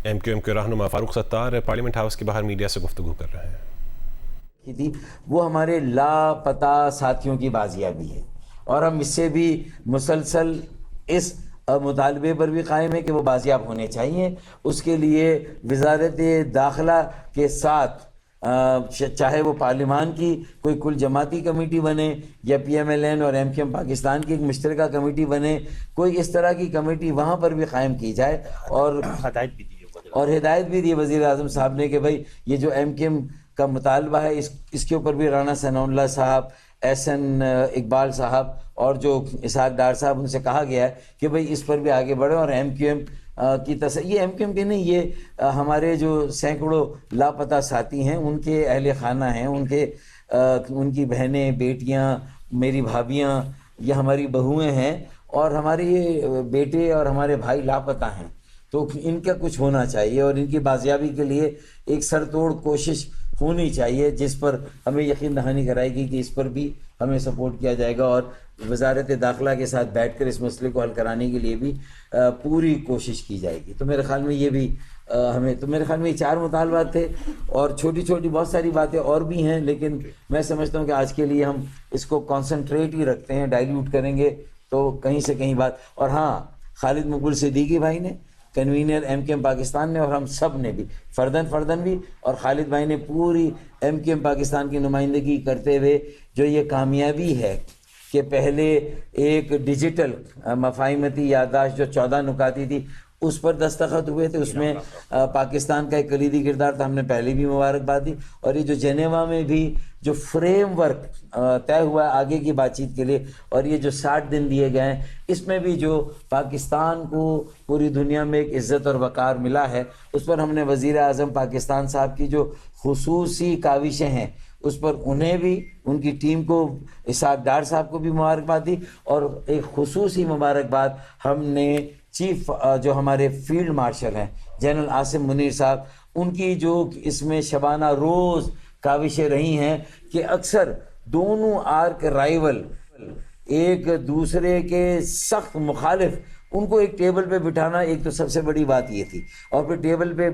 M Q M کے رہنما Farooq Sattar parliament house کے باہر میڈیا سے گفتگو کر رہے ہیں. تھی وہ ہمارے لاپتہ ساتھیوں کی بازیابی ہے، اور ہم اس سے بھی مسلسل اس مطالبے پر بھی قائم ہے کہ وہ بازیاب ہونے چاہیے. اس کے لیے وزارت داخلہ کے ساتھ چاہے وہ پارلیمان کی کوئی کل جماعتی کمیٹی بنے یا پی ایم ایل این اور ایم کیو ایم پاکستان کی ایک مشترکہ کمیٹی بنے، کوئی اس طرح کی کمیٹی وہاں پر بھی قائم کی جائے. اور ہدایت بھی دی وزیر اعظم صاحب نے کہ بھائی یہ جو ایم کیو ایم کا مطالبہ ہے اس کے اوپر بھی رانا ثناء اللہ صاحب، احسن اقبال صاحب اور جو اسحاق ڈار صاحب، ان سے کہا گیا ہے کہ بھئی اس پر بھی آگے بڑھیں. اور ایم کیو ایم کی یہ ایم کیو ایم کے نہیں، یہ ہمارے جو سینکڑوں لاپتہ ساتھی ہیں، ان کے اہل خانہ ہیں، ان کی بہنیں، بیٹیاں، میری بھابیاں، یہ ہماری بہویں ہیں، اور ہمارے یہ بیٹے اور ہمارے بھائی لاپتہ ہیں. تو ان کا کچھ ہونا چاہیے اور ان کی بازیابی کے لیے ایک سر توڑ کوشش ہونی چاہیے، جس پر ہمیں یقین دہانی کرائے گی کہ اس پر بھی ہمیں سپورٹ کیا جائے گا، اور وزارت داخلہ کے ساتھ بیٹھ کر اس مسئلے کو حل کرانے کے لیے بھی پوری کوشش کی جائے گی. تو میرے خیال میں یہ بھی میرے خیال میں یہ 4 مطالبات تھے، اور چھوٹی چھوٹی بہت ساری باتیں اور بھی ہیں، لیکن میں سمجھتا ہوں کہ آج کے لیے ہم اس کو کانسنٹریٹ ہی رکھتے ہیں. ڈائلیوٹ کریں گے تو کہیں سے کہیں بات. اور ہاں، خالد مقبول صدیقی بھائی نے، convener M Q M Pakistan نے، اور ہم سب نے بھی فردن بھی، اور خالد بھائی نے پوری ایم کیو ایم پاکستان کی نمائندگی کرتے ہوئے جو یہ کامیابی ہے کہ پہلے ایک ڈیجیٹل مفاہمتی یادداشت جو 14 نکاتی تھی اس پر دستخط ہوئے تھے، اس میں پاکستان کا ایک کلیدی کردار تھا، ہم نے پہلے بھی مبارکباد دی. اور یہ جو جنیوا میں بھی جو فریم ورک طے ہوا ہے آگے کی بات چیت کے لیے، اور یہ جو 60 دن دیے گئے ہیں، اس میں بھی جو پاکستان کو پوری دنیا میں ایک عزت اور وقار ملا ہے، اس پر ہم نے وزیر اعظم پاکستان صاحب کی جو خصوصی کاوشیں ہیں اس پر انہیں بھی، ان کی ٹیم کو، اسحاق ڈار صاحب کو بھی مبارکباد دی. اور ایک خصوصی مبارکباد ہم نے چیف جو ہمارے فیلڈ مارشل ہیں جنرل عاصم منیر صاحب، ان کی جو اس میں شبانہ روز کاوشیں رہی ہیں کہ اکثر دونوں آرک رائیول ایک دوسرے کے سخت مخالف، ان کو ایک ٹیبل پہ بٹھانا ایک تو سب سے بڑی بات یہ تھی، اور پھر ٹیبل پہ